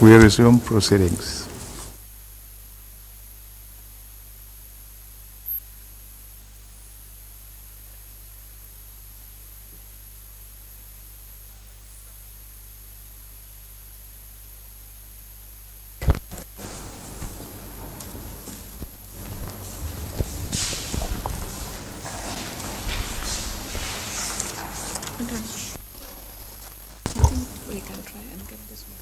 We resume proceedings. We can try and get this one.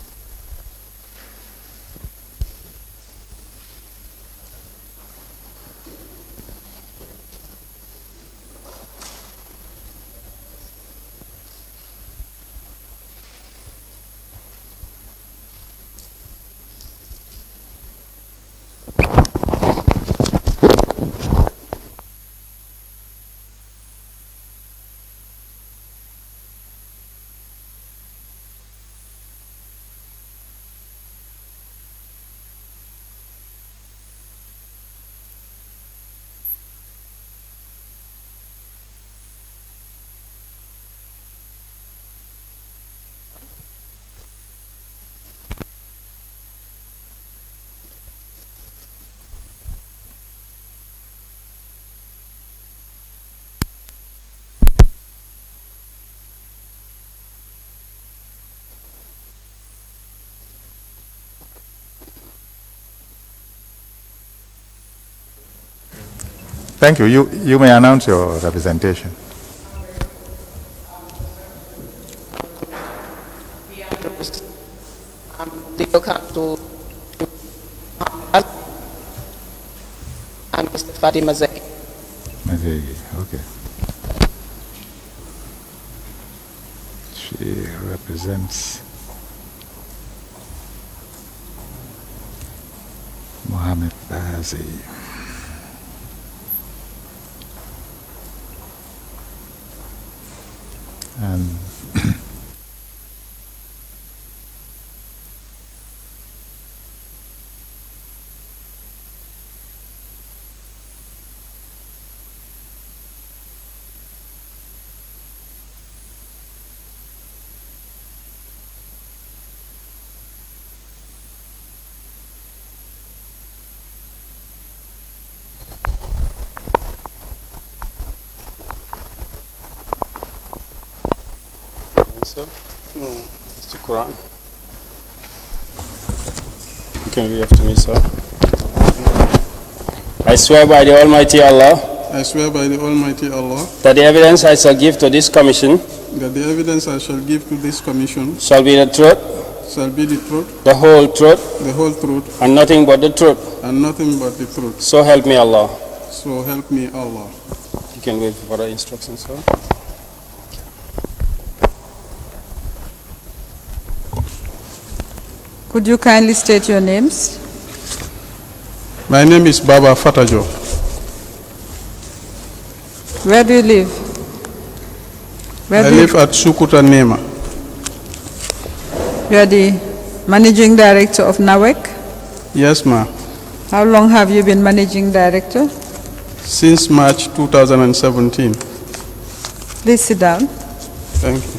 Thank you. You may announce your representation. And Mr. Fatima Zaki. Okay. She represents Mohammed Bazi. And Mr. Quran. You can read after me, sir. I swear by the Almighty Allah. I swear by the Almighty Allah. That the evidence I shall give to this commission. That the evidence I shall give to this commission. Shall be the truth. Shall be the truth. The whole truth. The whole truth. And nothing but the truth. And nothing but the truth. So help me Allah. So help me Allah. You can wait for the instructions, sir. Could you kindly state your names? My name is Baba Fatajo. Where do you live? I live at Sukuta Nema. You are the managing director of NAWEC? Yes, ma'am. How long have you been managing director? Since March 2017. Please sit down. Thank you.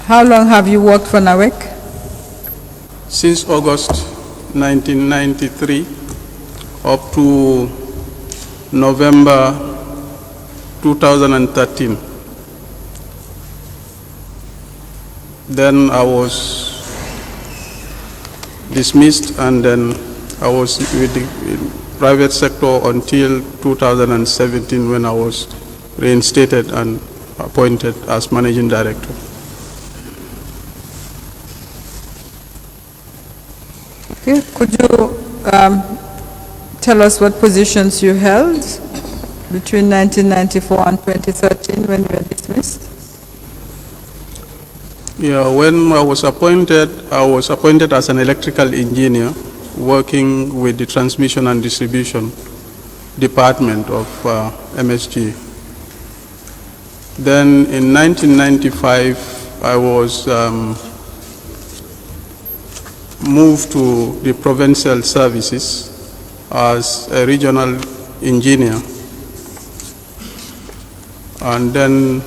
How long have you worked for NAWEC? Since August 1993 up to November 2013. Then I was dismissed, and then I was with the private sector until 2017 when I was reinstated and appointed as managing director. Okay. Could you tell us what positions you held between 1994 and 2013 when you were dismissed? Yeah, when I was appointed as an electrical engineer working with the transmission and distribution department of MSG. Then in 1995, I was moved to the provincial services as a regional engineer. And then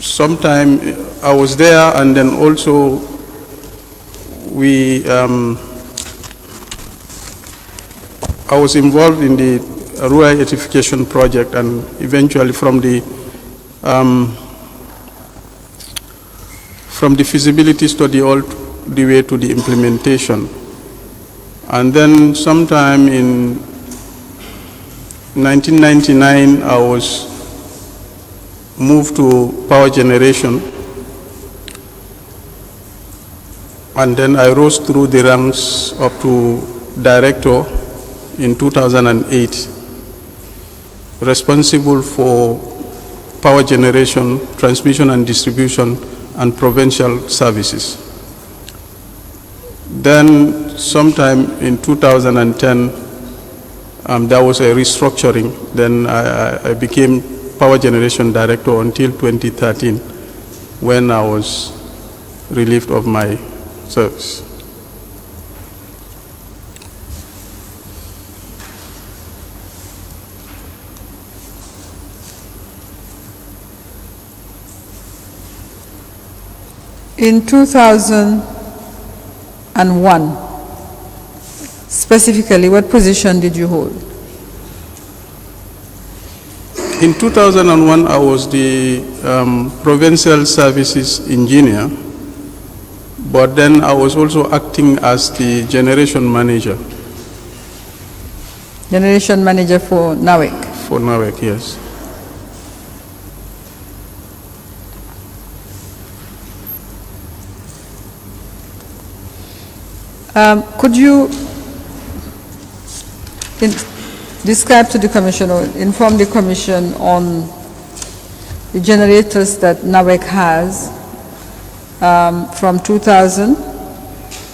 sometime I was there, and then also I was involved in the rural electrification project, and eventually from the feasibility study all the way to the implementation. And then sometime in 1999, I was moved to power generation, and then I rose through the ranks up to director in 2008, responsible for power generation, transmission and distribution, and provincial services. Then sometime in 2010, there was a restructuring. Then I became power generation director until 2013, when I was relieved of my service. In 2001, specifically, what position did you hold? In 2001, I was the provincial services engineer, but then I was also acting as the generation manager. Generation manager for NAWEC? For NAWEC, yes. Could you describe to the Commission or inform the Commission on the generators that NAWEC has from 2000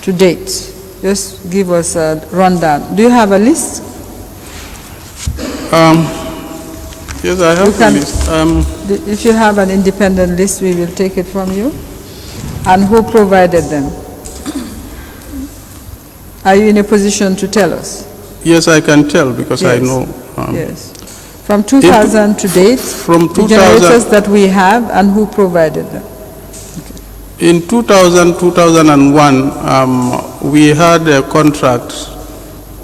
to date? Just give us a rundown. Do you have a list? Yes, I have a list. If you have an independent list, we will take it from you. And who provided them? Are you in a position to tell us? Yes, I can tell because Yes. I know. Yes. From 2000 to date, from the 2000 generators that we have and who provided them? In 2000, 2001, we had a contract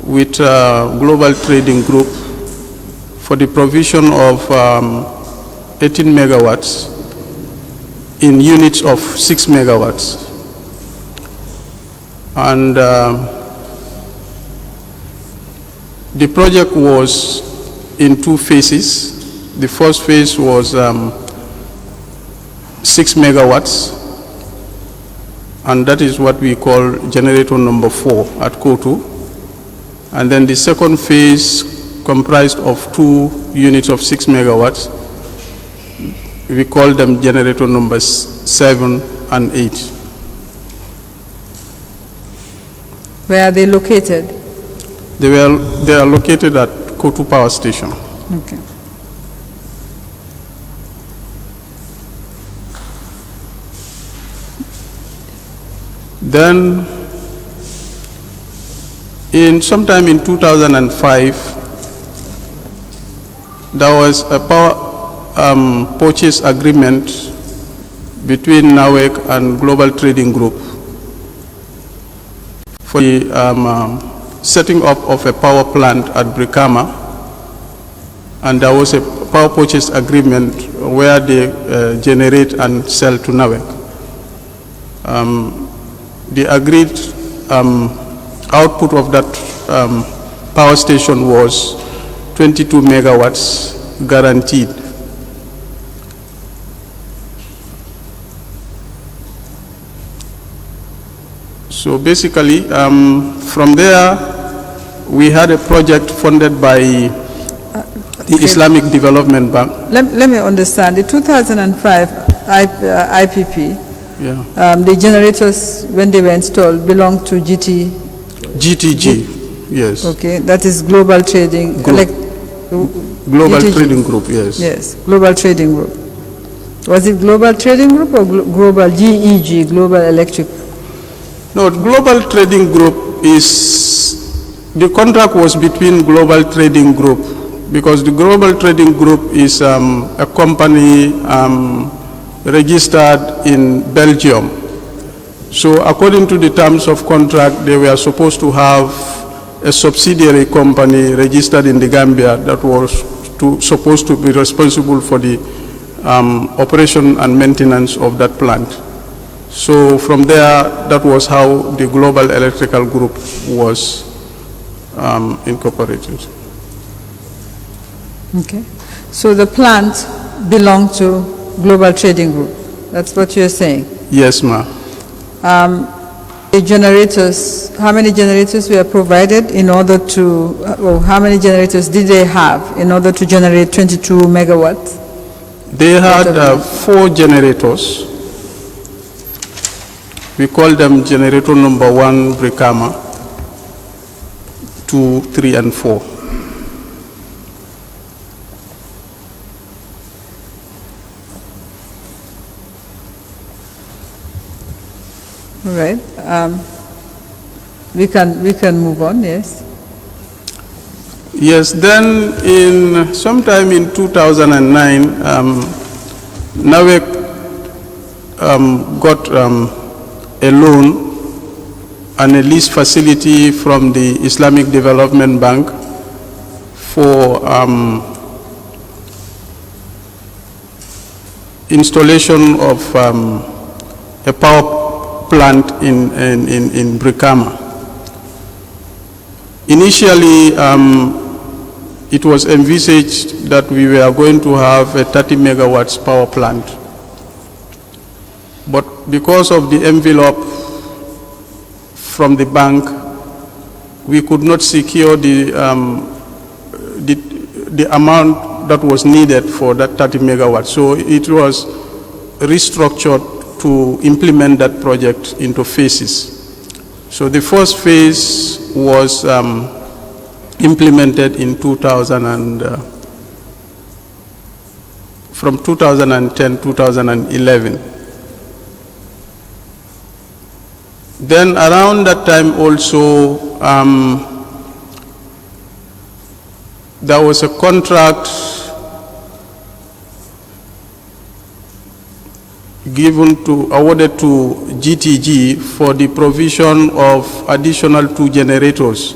with Global Trading Group for the provision of 18 megawatts in units of 6 megawatts. And the project was in two phases. The first phase was 6 megawatts, and that is what we call generator number 4 at Kotu. And then the second phase comprised of 2 units of 6 megawatts. We call them generator numbers 7 and 8. Where are they located? They are located at Kotu Power Station. Okay. Then, sometime in 2005, there was a power purchase agreement between NAWEC and Global Trading Group for the setting up of a power plant at Brikama, and there was a power purchase agreement where they generate and sell to NAWEC. The agreed output of that power station was 22 megawatts guaranteed. So basically, from there, we had a project funded by the Islamic Development Bank. Let me understand. The 2005 IPP, Yeah. the generators, when they were installed, belonged to GTG. GTG, yes. Okay, that is Global Trading. Group. Global GTG. Trading Group, yes. Yes, Global Trading Group. Was it Global Trading Group or Global GEG, Global Electric? No, Global Trading Group is, the contract was between Global Trading Group, because the Global Trading Group is a company registered in Belgium. So according to the terms of contract, they were supposed to have a subsidiary company registered in the Gambia that was supposed to be responsible for the operation and maintenance of that plant. So from there, that was how the Global Electrical Group was incorporated. Okay. So the plant belonged to Global Trading Group. That's what you're saying? Yes, ma'am. The generators, how many generators were provided in order to, or how many generators did they have in order to generate 22 megawatts? They had 4 generators. We call them generator number 1, Brikama, 2, 3, and 4. All right. We can move on, yes. Yes, then in sometime in 2009, NAWEC got a loan and a lease facility from the Islamic Development Bank for installation of a power plant in Brikama. Initially, it was envisaged that we were going to have a 30 megawatts power plant. But because of the envelope from the bank, we could not secure the amount that was needed for that 30 megawatts. So it was restructured to implement that project into phases. So the first phase was implemented in from 2010, 2011. Then around that time also, there was a contract awarded to GTG for the provision of additional 2 generators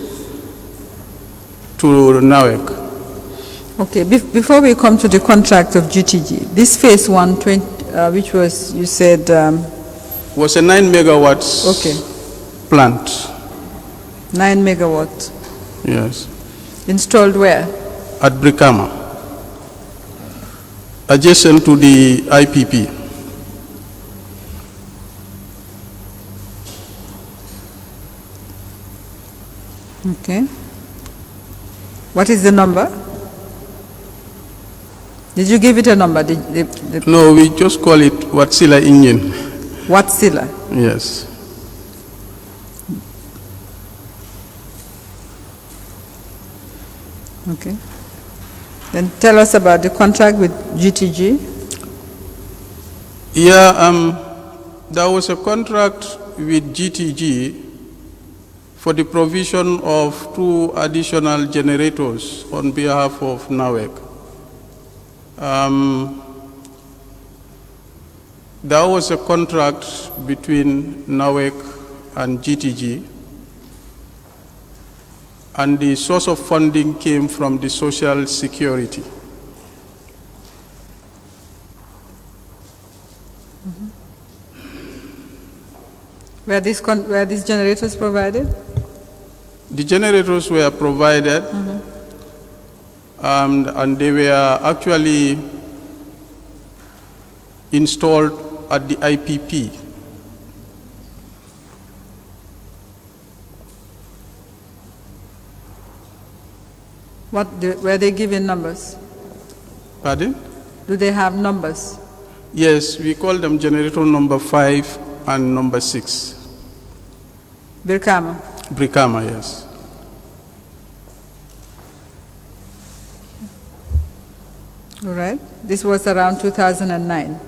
to NAWEC. Okay, before we come to the contract of GTG, this phase 1, which was, you said... was a 9 megawatts plant. 9 megawatts. Yes. Installed where? At Brikama, adjacent to the IPP. Okay. What is the number? Did you give it a number? No, we just call it Watsila engine. Watsila? Yes. Okay. Then tell us about the contract with GTG. Yeah, there was a contract with GTG for the provision of 2 additional generators on behalf of NAWEC. There was a contract between NAWEC and GTG, and the source of funding came from the Social Security. Were these generators provided? The generators were provided, and they were actually installed at the IPP. Were they given numbers? Pardon? Do they have numbers? Yes, we call them generator number 5 and number 6. Brikama? Brikama, yes. All right. This was around 2009.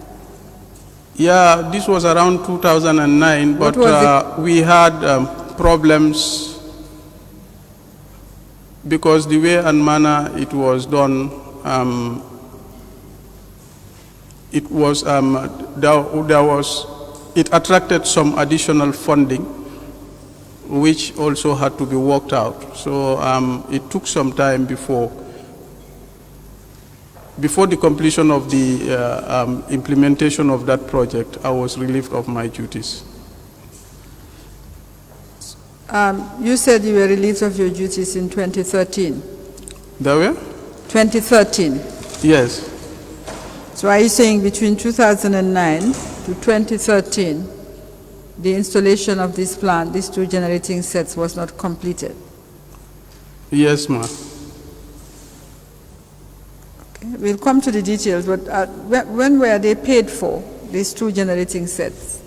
Yeah, this was around 2009, What but was we had problems because the way and manner it was done, it attracted some additional funding, which also had to be worked out. So it took some time before the completion of the implementation of that project, I was relieved of my duties. You said you were relieved of your duties in 2013. There were? 2013. Yes. So are you saying between 2009 to 2013, the installation of this plant, these two generating sets, was not completed? Yes, ma'am. Okay. We'll come to the details, but when were they paid for, these two generating sets?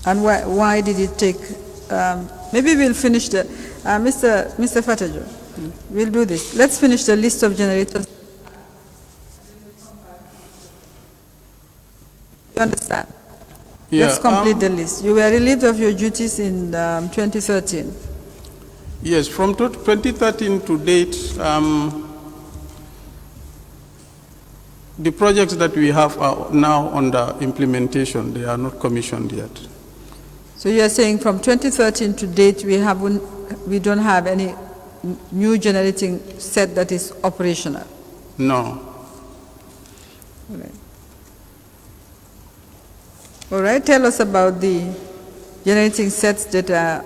And why did it take, maybe we'll finish the, Mr. Fatajo, we'll do this. Let's finish the list of generators. You understand? Yeah, Let's complete the list. You were relieved of your duties in 2013. Yes, from 2013 to date, the projects that we have are now under implementation. They are not commissioned yet. So you are saying from 2013 to date, we don't have any new generating set that is operational? No. All right. All right, tell us about the generating sets that are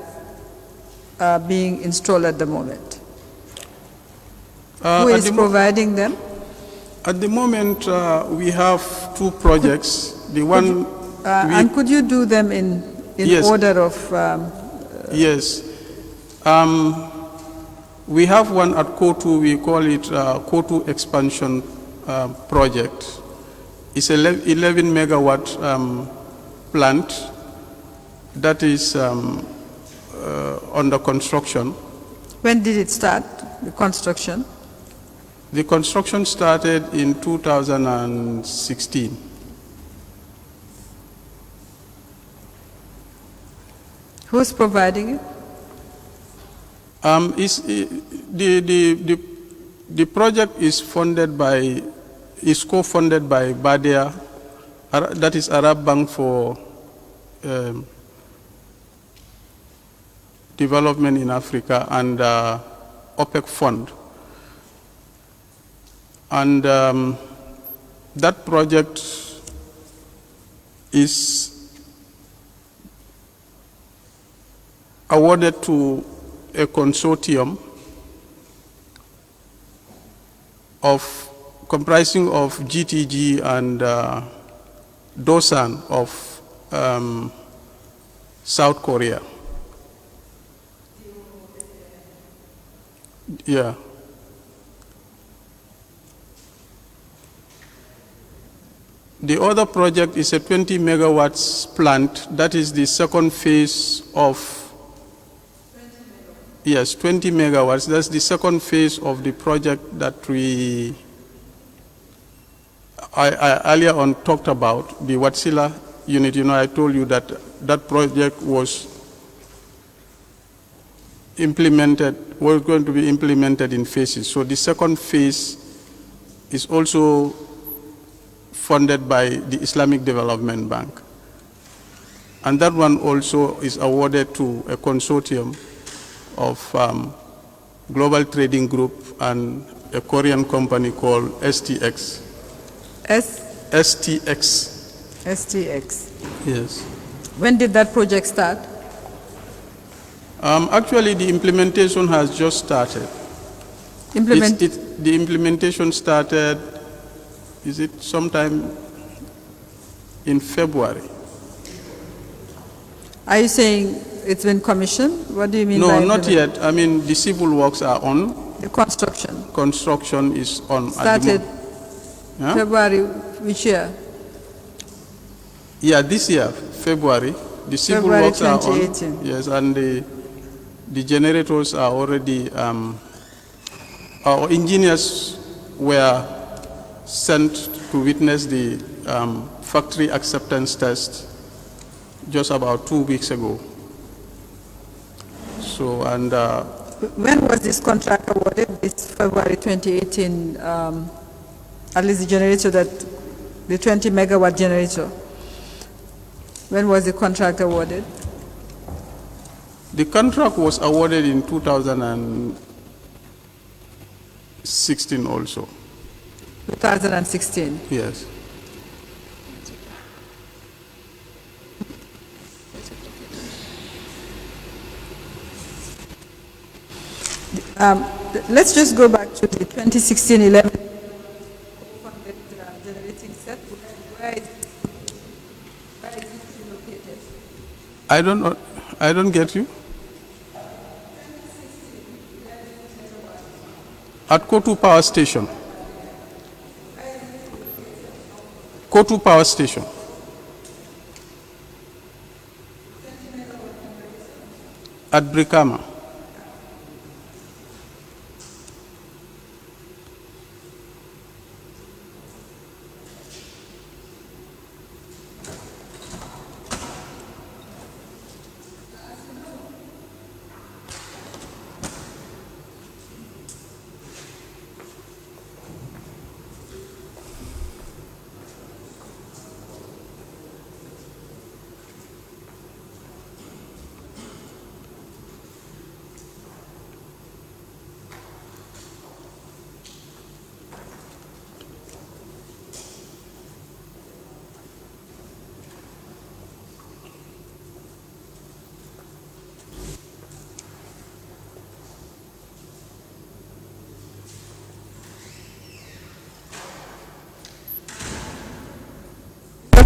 being installed at the moment. Who is providing them? At the moment, we have two projects. Could you do them in yes. order of... Yes. We have one at Kotu, we call it Kotu Expansion Project. It's an 11 megawatt plant that is under construction. When did it start, the construction? The construction started in 2016. Who's providing it? The project is co-funded by BADEA, that is Arab Bank for Development in Africa, and OPEC Fund. And that project is awarded to a consortium comprising of GTG and Dosan of South Korea. Yeah. The other project is a 20 megawatts plant. That is the second phase of, yes, 20 megawatts. That's the second phase of the project that I earlier on talked about, the Watsila unit. You know, I told you that that project was going to be implemented in phases. So the second phase is also funded by the Islamic Development Bank. And that one also is awarded to a consortium of Global Trading Group and a Korean company called STX. STX. STX. Yes. When did that project start? Actually, the implementation has just started. The implementation started, is it sometime in February? Are you saying it's been commissioned? What do you mean by No, not yet. I mean, the civil works are on. The construction? Construction is on. Started February, which year? Yeah, this year, February. The civil February works 2018. are on. Yes, and the generators are already, our engineers were sent to witness the factory acceptance test just about 2 weeks ago. So, and When was this contract awarded? This February 2018, at least the generator the 20 megawatt generator. When was the contract awarded? the contract was awarded in 2016 also. 2016. Yes. Let's just go back to the 2016-11 generating set. Where is it located? I don't know. I don't get you. At Kotu Power Station. Kotu Power Station. At Brikama.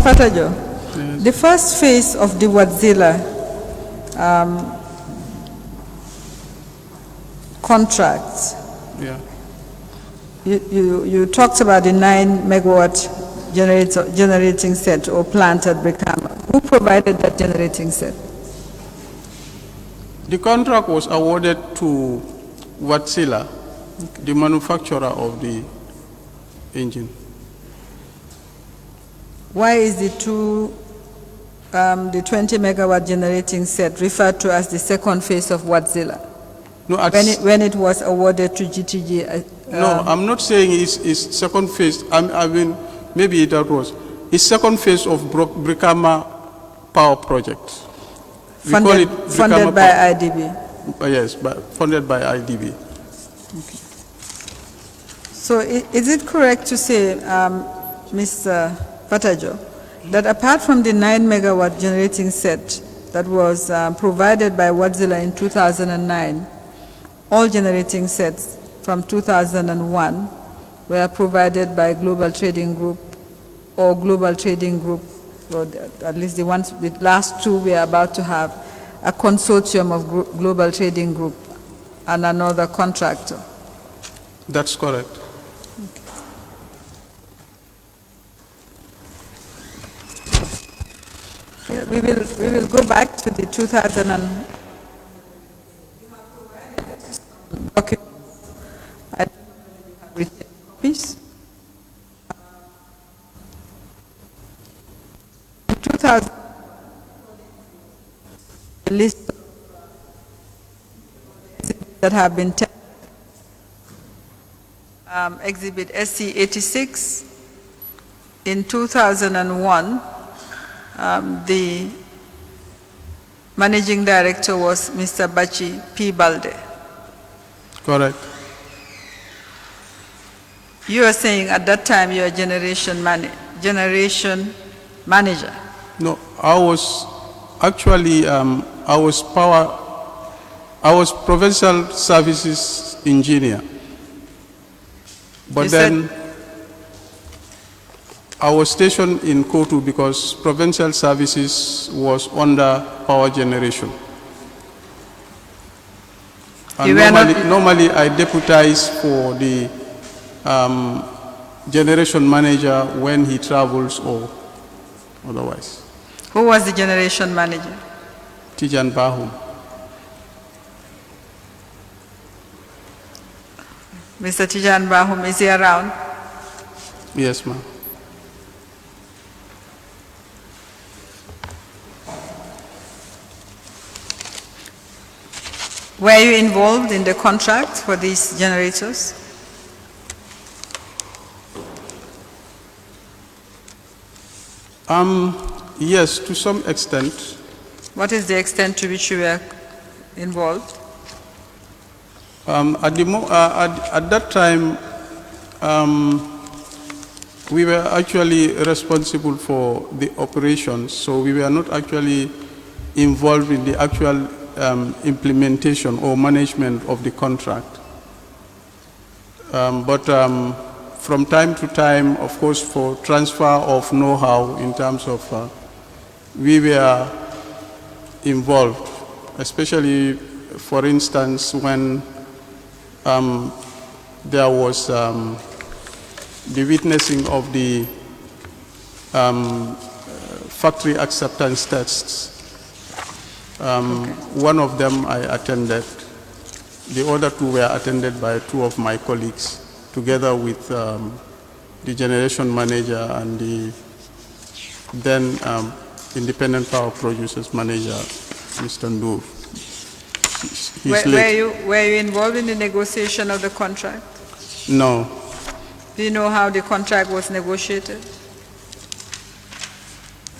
Fatajo, the first phase of the Wadzilla contract, Yeah. you talked about the 9 megawatt generating set or plant at Brikama. Who provided that generating set? The contract was awarded to Wadzilla, the manufacturer of the engine. Why is the 20 megawatt generating set referred to as the second phase of Wadzilla? No, When it was awarded to GTG? no, I'm not saying it's second phase. I mean, maybe that was. It's second phase of Brikama Power Project. We call it funded by IDB? Yes, funded by IDB. Okay. So is it correct to say, Mr. Fatajo, that apart from the 9 megawatt generating set that was provided by Wadzilla in 2009, all generating sets from 2001 were provided by Global Trading Group, or Global Trading Group, or at least the last two we are about to have, a consortium of Global Trading Group and another contractor? That's correct. We will go back to the 2000 and documents. I don't know if you have written copies. In 2000, the list that have been tested. Exhibit SC 86. In 2001, the managing director was Mr. Bachi P. Balde. Correct. You are saying at that time you are generation manager. No, I was actually, I was provincial services engineer. But You then I was stationed in Kotu because provincial services was under power generation. And normally I deputize for the generation manager when he travels or otherwise. Who was the generation manager? Tijan Bahum. Mr. Tijan Bahum, is he around? Yes, ma'am. Were you involved in the contract for these generators? Yes, to some extent. What is the extent to which you were involved? At that time, we were actually responsible for the operations, so we were not actually involved in the actual implementation or management of the contract. But from time to time, of course, for transfer of know-how in terms of, we were involved, especially, for instance, when there was the witnessing of the factory acceptance tests. One of them I attended. The other two were attended by two of my colleagues, together with the generation manager and the then independent power producers manager, Mr. Ndour. Were you involved in the negotiation of the contract? No. Do you know how the contract was negotiated?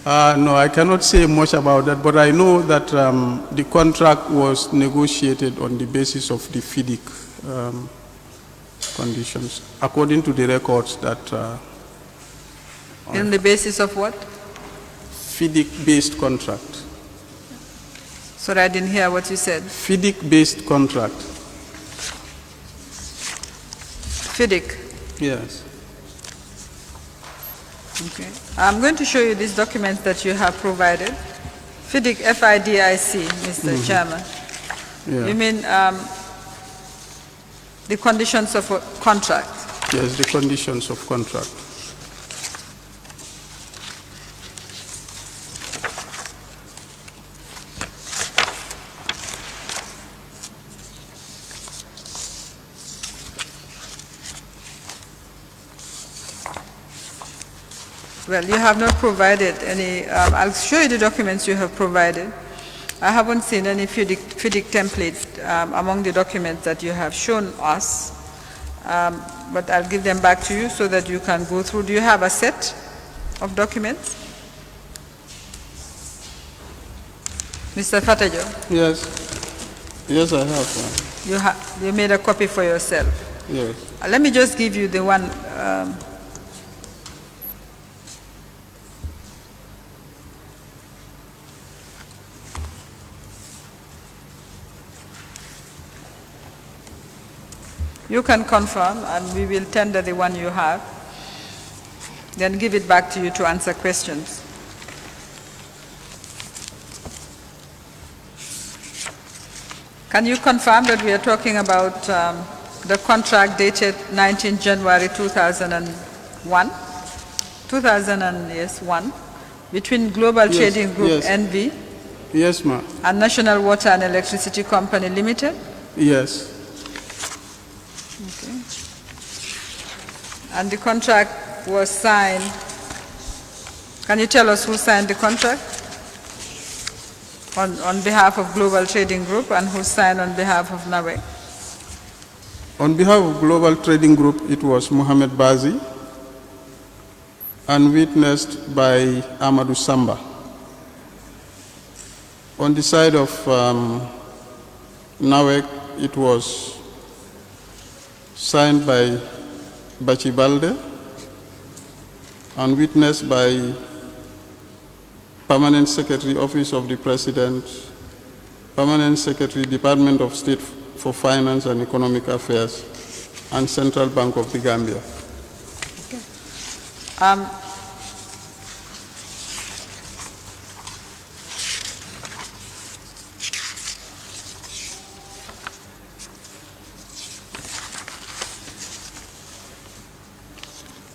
No, I cannot say much about that, but I know that the contract was negotiated on the basis of the FIDIC conditions, according to the records that... on the basis of what? FIDIC-based contract. Sorry, I didn't hear what you said. FIDIC-based contract. FIDIC? Yes. Okay. I'm going to show you these documents that you have provided. FIDIC, F-I-D-I-C, Mr. Chairman. Yeah. You mean the conditions of a contract? Yes, the conditions of contract. Well, you have not provided any, I'll show you the documents you have provided. I haven't seen any FIDIC template among the documents that you have shown us, but I'll give them back to you so that you can go through. Do you have a set of documents? Mr. Fatajo? Yes. Yes, I have one. You made a copy for yourself? Yes. Let me just give you the one. You can confirm, and we will tender the one you have, then give it back to you to answer questions. Can you confirm that we are talking about the contract dated 19 January 2001? 2001, between Global Trading Group, yes. NV, Yes, ma'am. and National Water and Electricity Company Limited? Yes. Okay. And the contract was signed. Can you tell us who signed the contract? On behalf of Global Trading Group, and who signed on behalf of NAWEC? On behalf of Global Trading Group, it was Mohamed Bazi, and witnessed by Amadou Samba. On the side of NAWEC, it was signed by Bachi Balde and witnessed by Permanent Secretary, Office of the President, Permanent Secretary, Department of State for Finance and Economic Affairs, and Central Bank of the Gambia. Okay.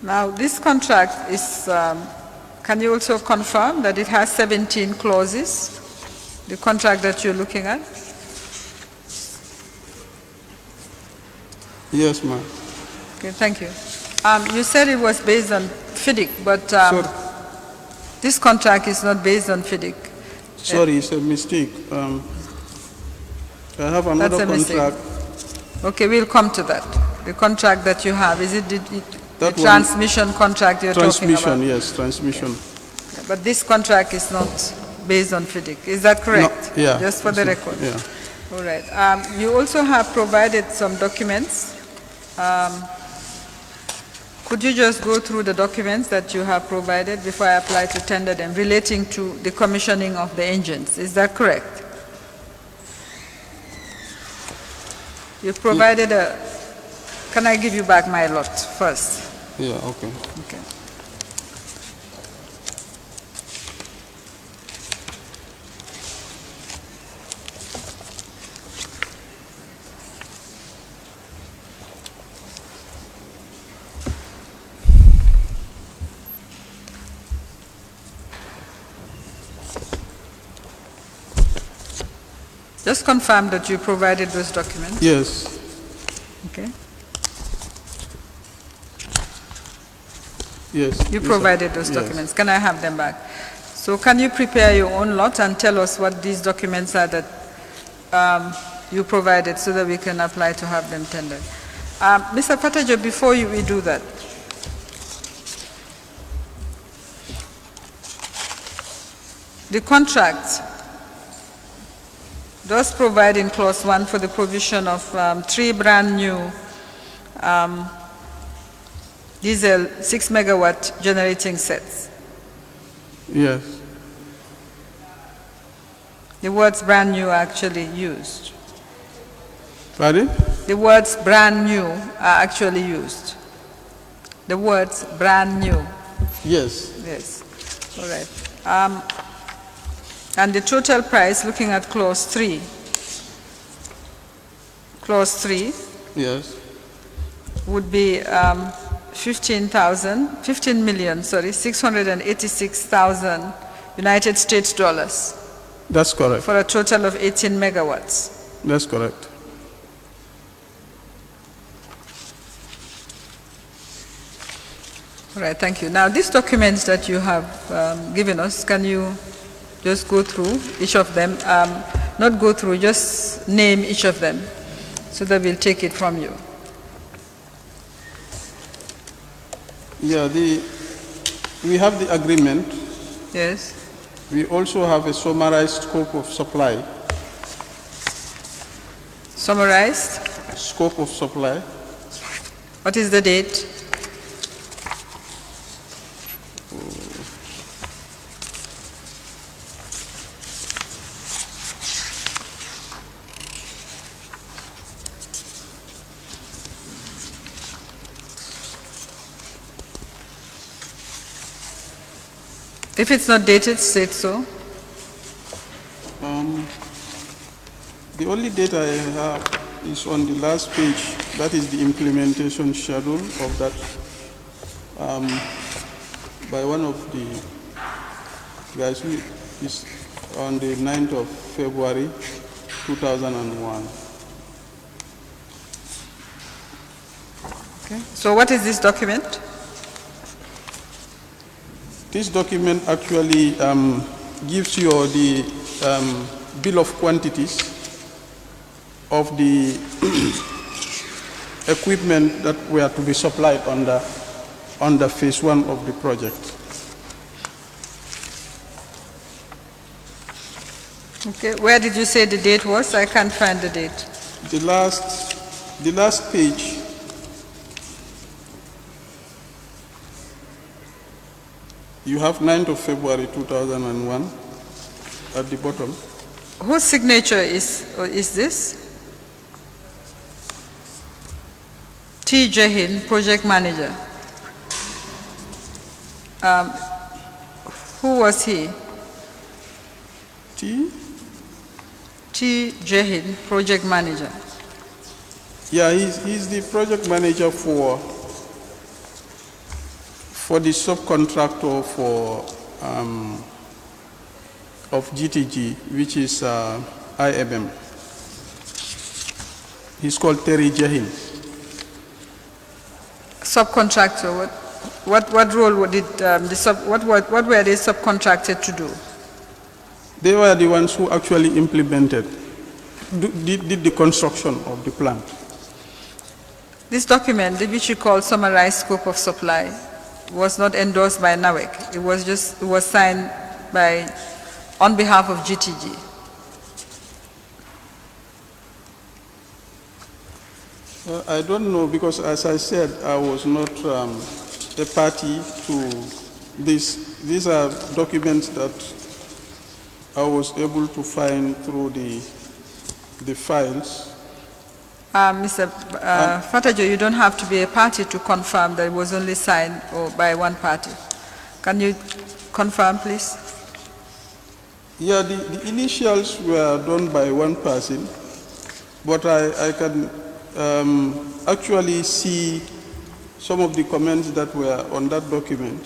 Now, this contract is, can you also confirm that it has 17 clauses, the contract that you're looking at? Yes, ma'am. Okay, thank you. You said it was based on FIDIC, but this contract is not based on FIDIC. Sorry, it's a mistake. I have another That's a mistake. contract. Okay, we'll come to that. The contract that you have, is it the That one- transmission contract you're talking Transmission, about? yes, transmission. But this contract is not based on FIDIC, is that correct? No, yeah. Just for the record? Yeah. All right. You also have provided some documents. Could you just go through the documents that you have provided before I apply to tender them relating to the commissioning of the engines? Is that correct? You provided a, can I give you back my lot first? Yeah, okay. Okay. Just confirm that you provided those documents. Yes. Okay. Yes. You yes, provided sir. those Yes. documents. Can I have them back? So can you prepare your own lot and tell us what these documents are that you provided so that we can apply to have them tendered? Mr. Patajo, before we do that, the contract does provide in clause 1 for the provision of 3 brand new diesel 6 megawatt generating sets. Yes. The words brand new are actually used. Pardon? The words brand new are actually used. The words brand new. Yes. Yes. All right. And the total price, looking at clause 3. Clause 3 Yes. would be 15,686,000 United States dollars That's correct. for a total of 18 megawatts. That's correct. All right, thank you. Now, these documents that you have given us, can you just go through each of them? Not go through, just name each of them so that we'll take it from you. Yeah, we have the agreement. Yes. We also have a summarized scope of supply. Summarized. Scope of supply. What is the date? If it's not dated, state so. The only data I have is on the last page. That is the implementation schedule of that by one of the guys who is on the 9th of February 2001. Okay. So what is this document? This document actually gives you the bill of quantities of the equipment that were to be supplied under phase 1 of the project. Okay. Where did you say the date was? I can't find the date. The last page. You have 9th of February 2001 at the bottom. Whose signature is this? T. Jehin, project manager. Who was he? T. Jehin, project manager. Yeah, he's the project manager for the subcontractor of GTG, which is IMM. He's called Terry Jehin. subcontractor, what role did what were they subcontracted to do? They were the ones who actually implemented, did the construction of the plant. This document, which you call summarized scope of supply, was not endorsed by NAWEC. It was signed on behalf of GTG. I don't know, because as I said, I was not a party to this. These are documents that I was able to find through the files. Mr. Fatajo, you don't have to be a party to confirm that it was only signed by one party. Can you confirm, please? Yeah, the initials were done by one person, but I can actually see some of the comments that were on that document.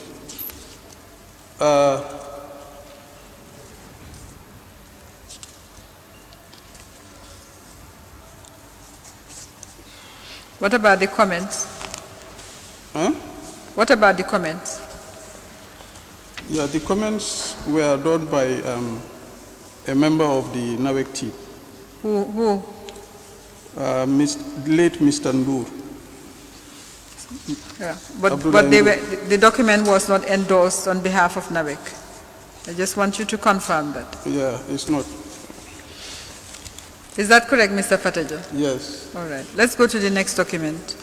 What about the comments? Huh? What about the comments? Yeah, the comments were done by a member of the NAWEC team. Who? Late Mr. Ndur. Yeah, but the document was not endorsed on behalf of NAWEC. I just want you to confirm that. Yeah, it's not. Is that correct, Mr. Fatajo? Yes. All right. Let's go to the next document.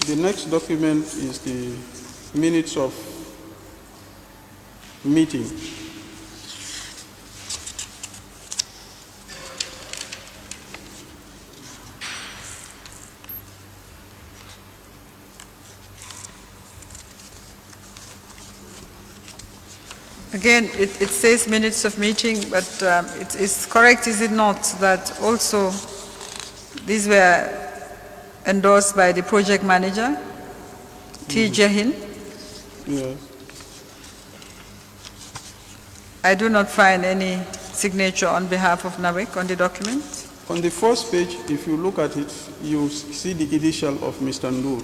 The next document is the minutes of meeting. Again, it says minutes of meeting, but it's correct, is it not, that also these were endorsed by the project manager, T. Jahin? Yes. I do not find any signature on behalf of NAWEC on the document. On the first page, if you look at it, you see the initial of Mr. Ndur.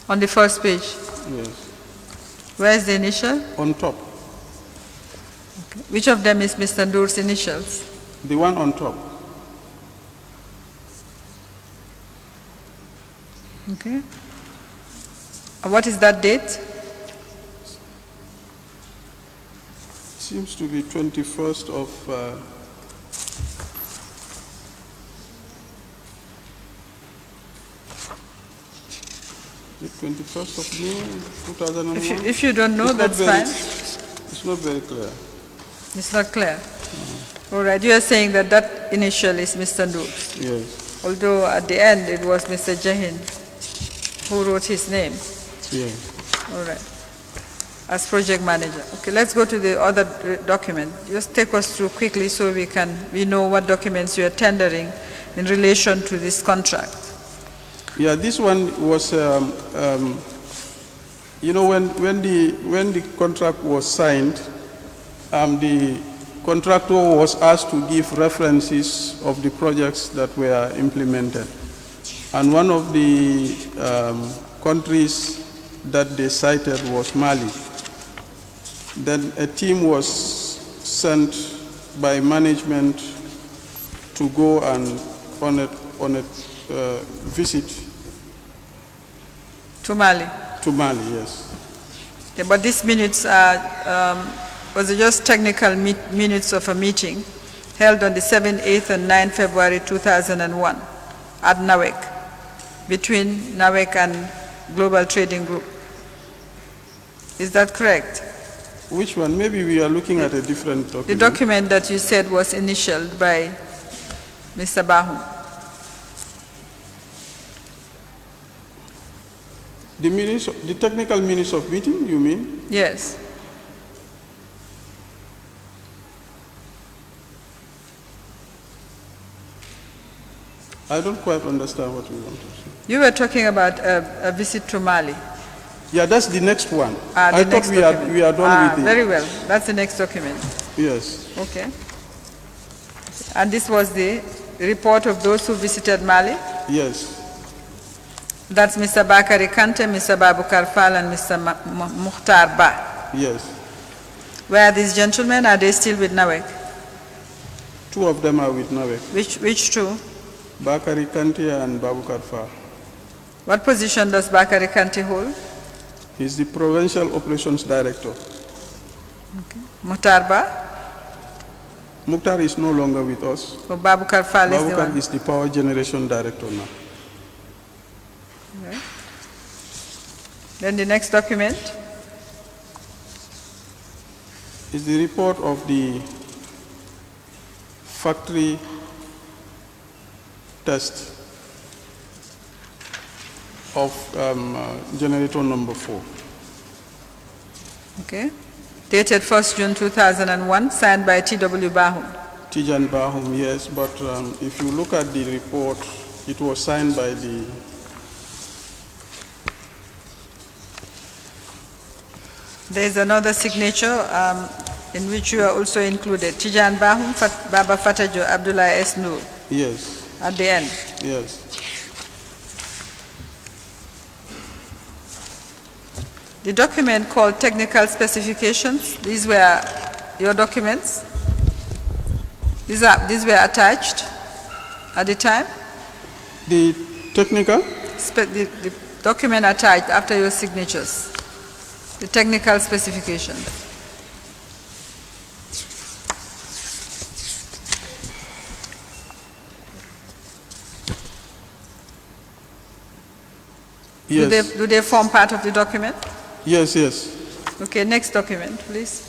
On the first page? Yes. Where is the initial? On top. Okay. Which of them is Mr. Ndur's initials? The one on top. Okay. What is that date? Seems to be 21st of the 21st of May 2001. If you don't know, that's fine. It's not very clear. It's not clear. All right. You are saying that initial is Mr. Ndur. Yes. Although at the end it was Mr. Jahin who wrote his name. Yes. All right. As project manager. Okay, let's go to the other document. Just take us through quickly so we know what documents you are tendering in relation to this contract. Yeah, this one was, you know, when the contract was signed, the contractor was asked to give references of the projects that were implemented. And one of the countries that they cited was Mali. Then a team was sent by management to go and on a visit to Mali. To Mali, yes. Yeah, but these minutes was just technical minutes of a meeting held on the 7th, 8th, and 9th February 2001 at NAWEC, between NAWEC and Global Trading Group. Is that correct? Which one? Maybe we are looking at a different document. The document that you said was initialed by Mr. Bahum. The technical minutes of meeting, you mean? Yes. I don't quite understand what you want to say. You were talking about a visit to Mali. Yeah, that's the next one. I thought we are done with it. Very well. That's the next document. Yes. Okay. And this was the report of those who visited Mali? Yes. That's Mr. Bakari Kante, Mr. Babukar Fall, and Mr. Mukhtar Ba. Yes. Where are these gentlemen? Are they still with NAWEC? Two of them are with NAWEC. Which two? Bakari Kante and Babukar Fall. What position does Bakari Kante hold? He's the Provincial Operations Director. Okay. Mukhtar Ba? Mukhtar is no longer with us. So Babukar Fall is the Babukar one? is the Power Generation Director now. Right. Then the next document is the report of the factory test of generator number 4. Okay. Dated 1st June 2001, signed by T.W. Bahum. Tijan Bahum, yes, but if you look at the report, it was signed by the There is another signature in which you are also included. Tijan Bahum, Baba Fatajo, Abdullah S. Noor. Yes. At the end. Yes. The document called Technical Specifications, these were your documents? These were attached at the time? The technical? The document attached after your signatures. The technical specification. Yes. Do they form part of the document? Yes, yes. Okay, next document, please.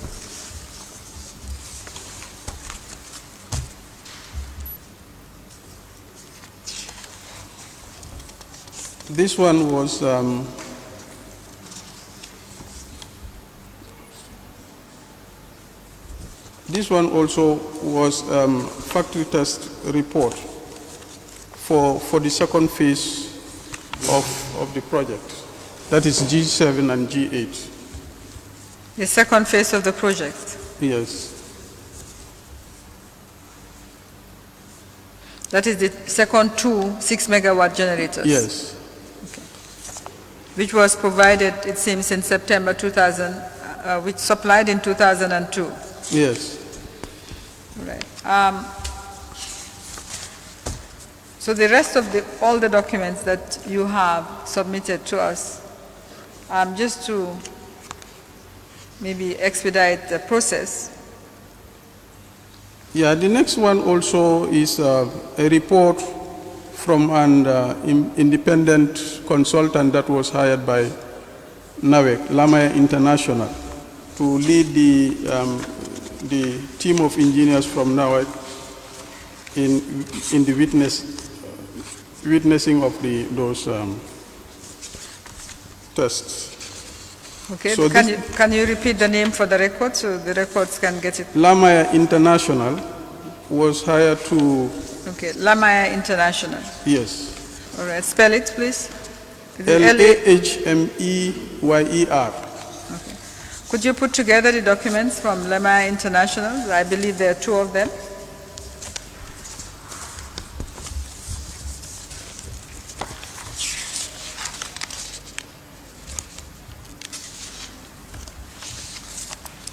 This one was this one also was factory test report for the second phase of the project. That is G7 and G8. The second phase of the project. Yes. That is the second 2 6-megawatt generators. Yes. Which was provided, it seems, in September 2000, which supplied in 2002. Yes. Right. So the rest of all the documents that you have submitted to us, just to maybe expedite the process. Yeah, the next one also is a report from an independent consultant that was hired by NAWEC, Lamaya International, to lead the team of engineers from NAWEC in the witnessing of those tests. Okay, So can you repeat the name for the record so the records can get it? Lamaya International was hired to... Okay, Lamaya International. Yes. All right, spell it, please. Lahmeyer. Okay. Could you put together the documents from Lamaya International? I believe there are 2 of them.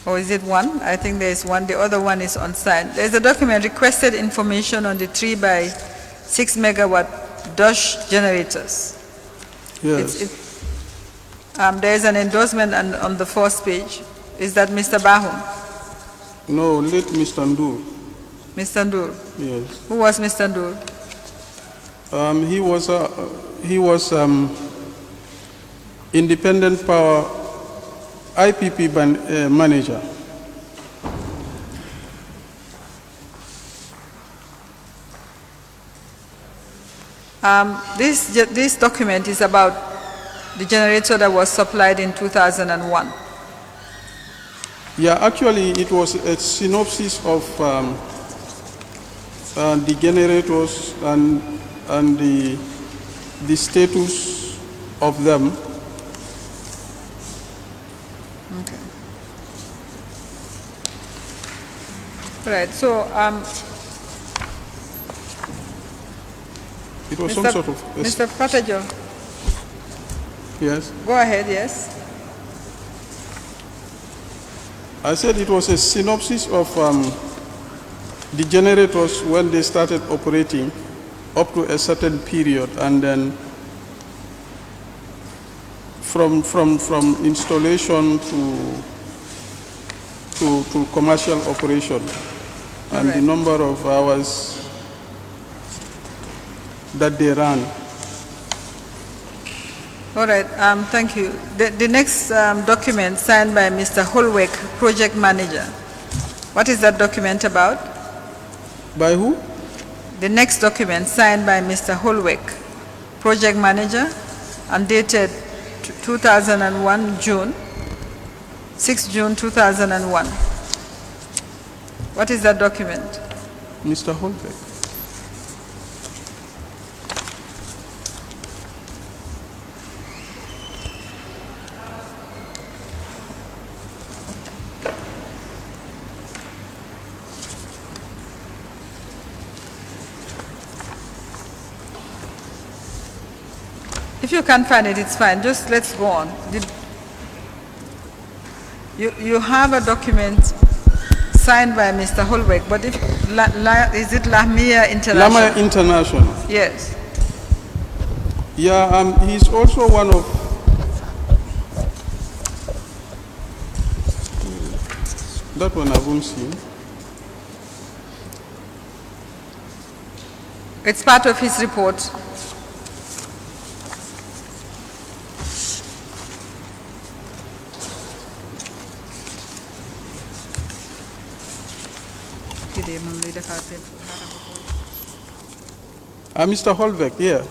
Or is it one? I think there is one. The other one is unsigned. There is a document, requested information on the 3 by 6 megawatt Dutch generators. Yes. There is an endorsement on the first page. Is that Mr. Bahum? No, late Mr. Ndur. Mr. Ndur? Yes. Who was Mr. Ndur? He was independent power IPP manager. This document is about the generator that was supplied in 2001. Yeah, actually it was a synopsis of the generators and the status of them. Okay. Right, so, It was some sort of... Mr. Patajo, Yes. go ahead, yes. I said it was a synopsis of the generators when they started operating up to a certain period, and then from installation to commercial operation, and the Alright. number of hours that they ran. All right, thank you. The next document signed by Mr. Holwick, project manager. What is that document about? By who? The next document signed by Mr. Holwick, project manager, and dated 2001 June, 6 June 2001. What is that document? Mr. Holbeck. If you can't find it, it's fine. Just let's go on. You have a document signed by Mr. Holbeck, but if is it Lamia International? Lamia International. Yes. Yeah, he's also one of... That one I haven't seen. It's part of his report. Mr. Holbeck, yeah.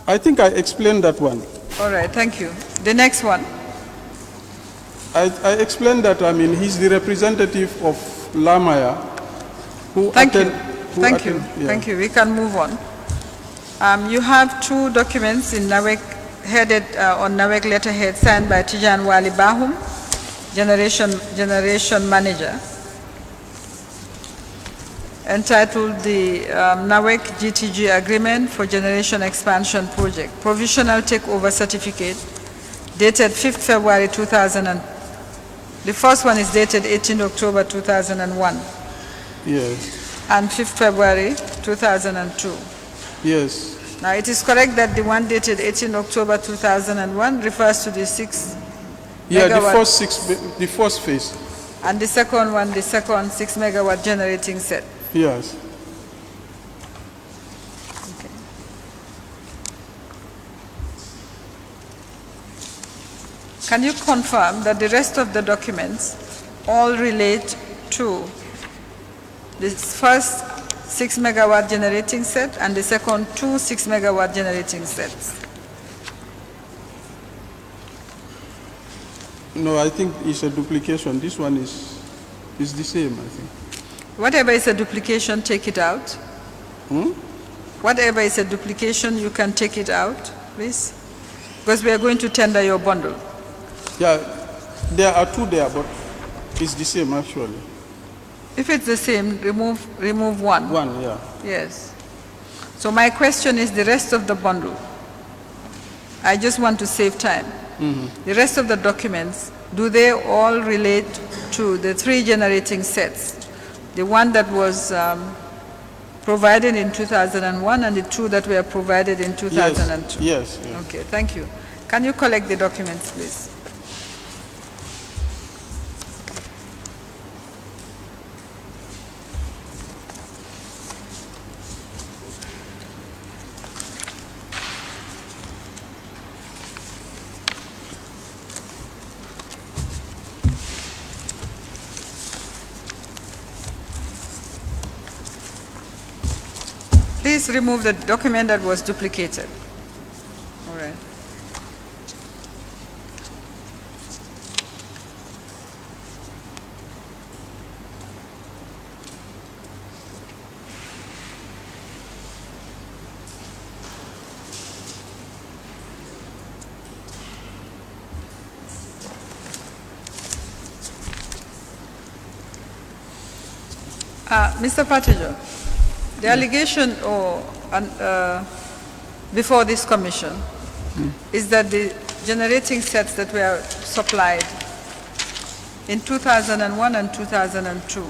I think I explained that one. All right, thank you. The next one. I explained that, he's the representative of Lamia who Thank you. attend... who Thank you. attend- yeah. Thank you. We can move on. You have two documents in NAWEC headed on NAWEC letterhead signed by Tijan Wali Bahum, Generation Manager, entitled the NAWEC GTG Agreement for Generation Expansion Project, Provisional Takeover Certificate, dated 5th February 2000. The first one is dated 18 October 2001. Yes. And 5th February 2002. Yes. Now, it is correct that the one dated 18 October 2001 refers to the 6 Yeah, megawatt, the first phase. and the second one, the second 6 megawatt generating set. Yes. Okay. Can you confirm that the rest of the documents all relate to this first 6 megawatt generating set and the second two 6 megawatt generating sets? No, I think it's a duplication. This one is the same, I think. Whatever is a duplication, take it out. Whatever is a duplication, you can take it out, please. Because we are going to tender your bundle. Yeah, there are two there, but it's the same actually. If it's the same, remove one. One, yeah. Yes. So my question is the rest of the bundle. I just want to save time. The rest of the documents, do they all relate to the 3 generating sets? The one that was provided in 2001 and the 2 that were provided in 2002? Yes. Yes. Okay, thank you. Can you collect the documents, please? Please remove the document that was duplicated. All right. Mr. Patijo, the allegation before this commission is that the generating sets that were supplied in 2001 and 2002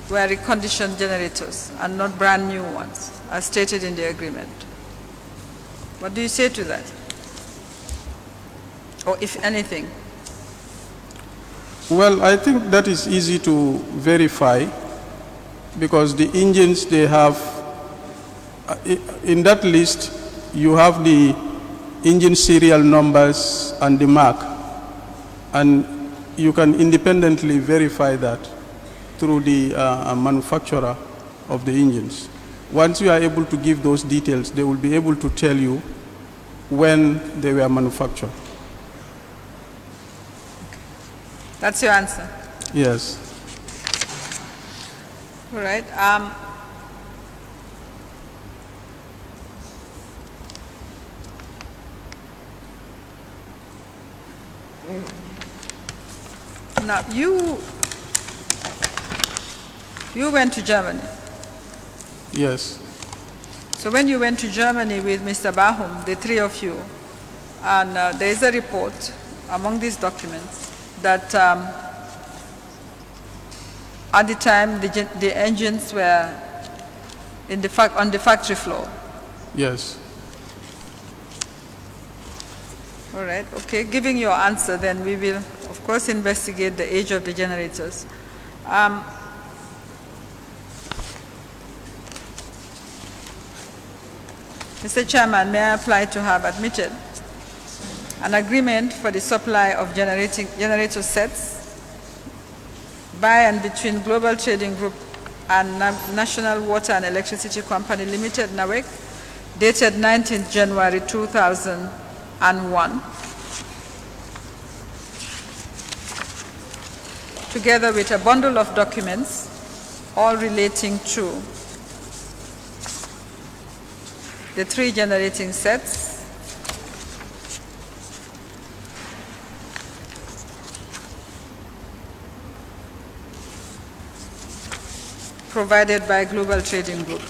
were reconditioned generators and not brand new ones, as stated in the agreement. What do you say to that? Or if anything? Well, I think that is easy to verify because the engines they have, in that list, you have the engine serial numbers and the mark, and you can independently verify that through the manufacturer of the engines. Once you are able to give those details, they will be able to tell you when they were manufactured. That's your answer? Yes. All right. Now, you went to Germany. Yes. So when you went to Germany with Mr. Bahum, the three of you, and there is a report among these documents that at the time the engines were on the factory floor. Yes. All right, okay. Giving your answer, then we will, of course, investigate the age of the generators. Mr. Chairman, may I apply to have admitted an agreement for the supply of generator sets by and between Global Trading Group and National Water and Electricity Company Limited, NAWEC, dated 19th January 2001, together with a bundle of documents, all relating to the three generating sets, provided by Global Trading Group.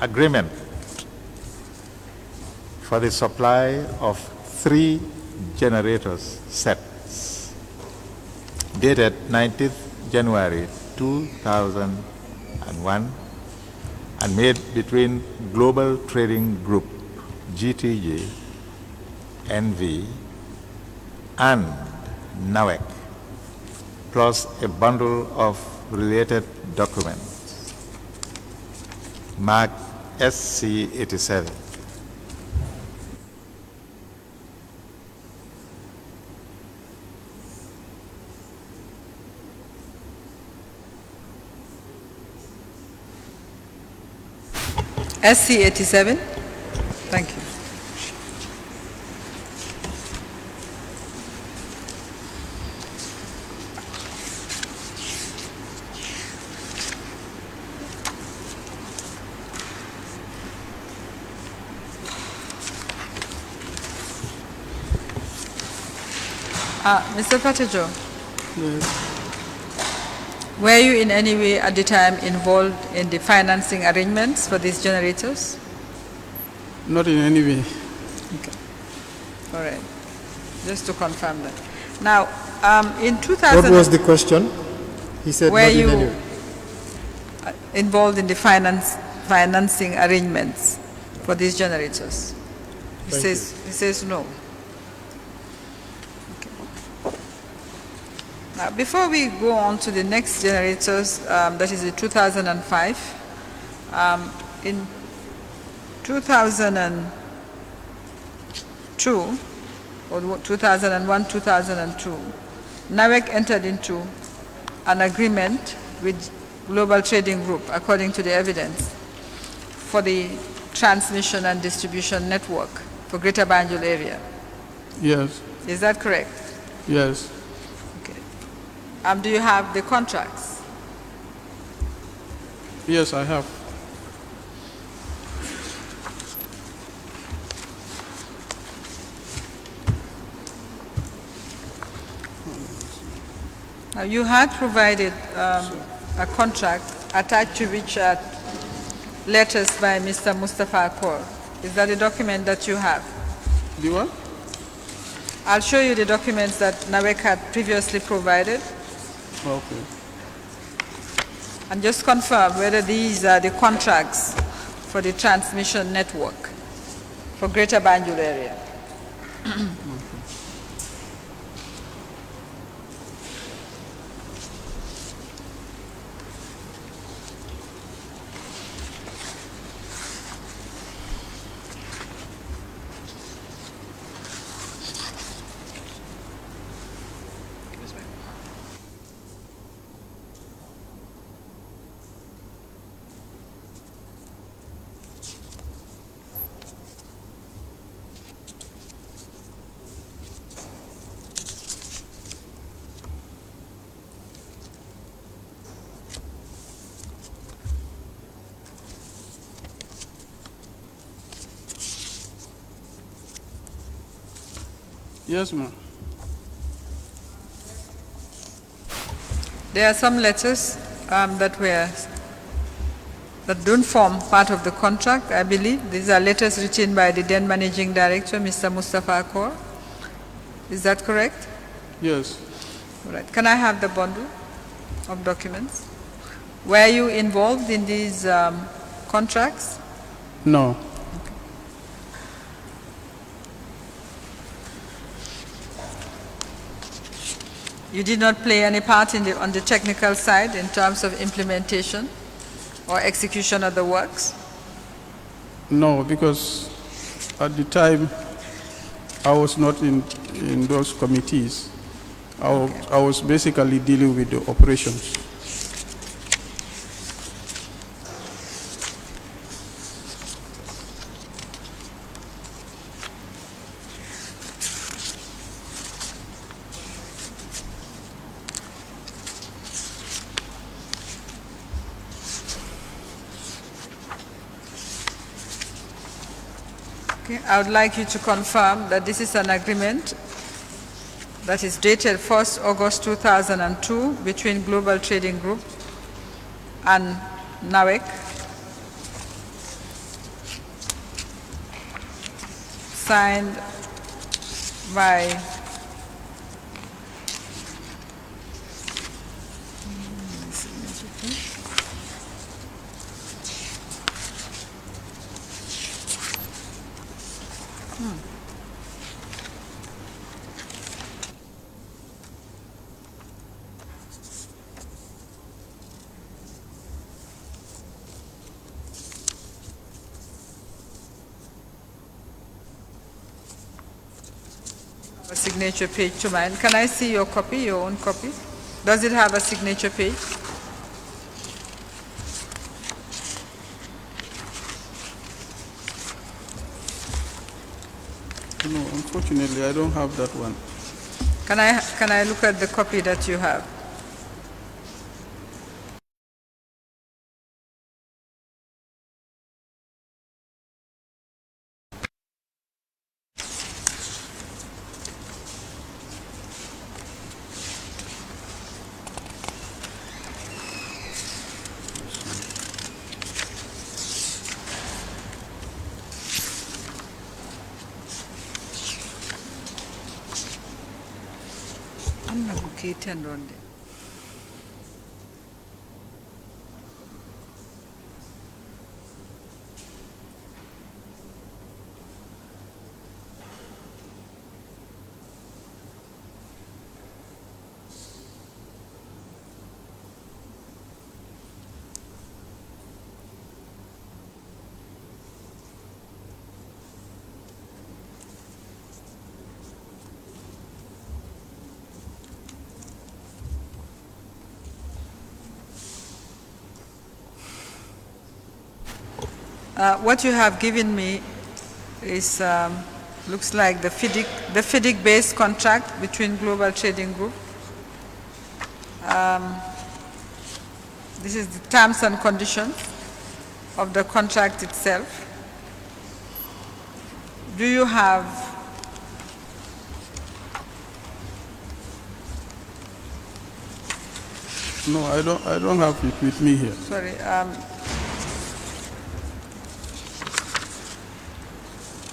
agreement for the supply of 3 generators sets dated 19th January 2001 and made between Global Trading Group, GTG, NV, and NAWEC, plus a bundle of related documents marked SC87. SC87. Thank you. Mr. Fatijo, were you in any way at the time involved in the financing arrangements for these generators? Not in any way. Okay. All right. Just to confirm that. Now, in 2000... What was the question? He said were not in you any way. involved in the financing arrangements for these generators? He says no. Now, before we go on to the next generators, that is the 2005, in 2002, or 2001, 2002, NAWEC entered into an agreement with Global Trading Group, according to the evidence, for the transmission and distribution network for Greater Banjul area. Yes. Is that correct? Yes. Do you have the contracts? Yes, I have. Now, you had provided a contract attached to which are letters by Mr. Mustafa Akor. Is that a document that you have? The what? I'll show you the documents that NAWEC had previously provided. Okay. And just confirm whether these are the contracts for the transmission network for Greater Banjul area. Yes, ma'am. There are some letters that don't form part of the contract, I believe. These are letters written by the then managing director, Mr. Mustafa Akor. Is that correct? Yes. All right. Can I have the bundle of documents? Were you involved in these contracts? No. You did not play any part on the technical side in terms of implementation or execution of the works? No, because at the time I was not in those committees. I was basically dealing with the operations. Okay. I would like you to confirm that this is an agreement that is dated 1st August 2002 between Global Trading Group and NAWEC signed by a signature page to mine. Can I see your copy, your own copy? Does it have a signature page? No, unfortunately, I don't have that one. Can I look at the copy that you have? I'm not okay, tendon. What you have given me is, looks like the FIDIC-based contract between Global Trading Group. This is the terms and conditions of the contract itself. Do you have No, I don't have it with me here. Sorry.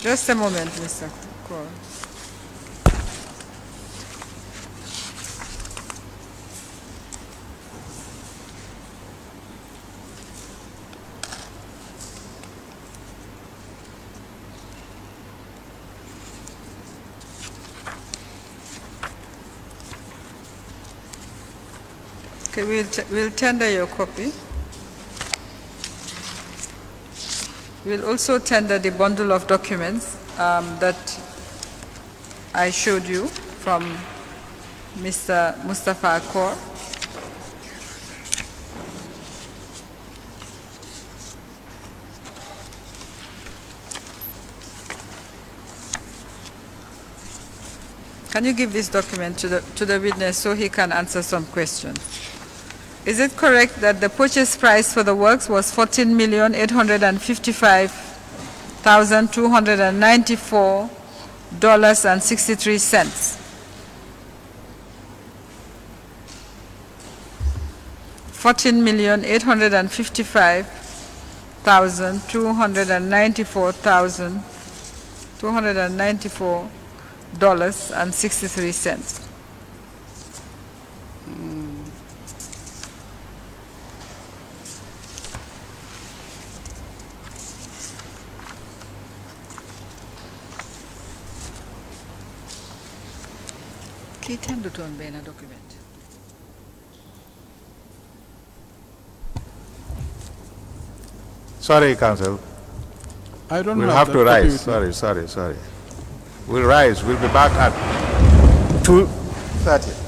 Just a moment, Mr. Cole. Okay, we'll tender your copy. We'll also tender the bundle of documents that I showed you from Mr. Mustafa Akor. Can you give this document to the witness so he can answer some questions? Is it correct that the purchase price for the works was $14,855,294.63? $14,855,294.63. Kii tendutoon benn document. Sorry, Council. I don't We'll have have that to copy rise. with me. Sorry. We'll rise. We'll be back at 2:30.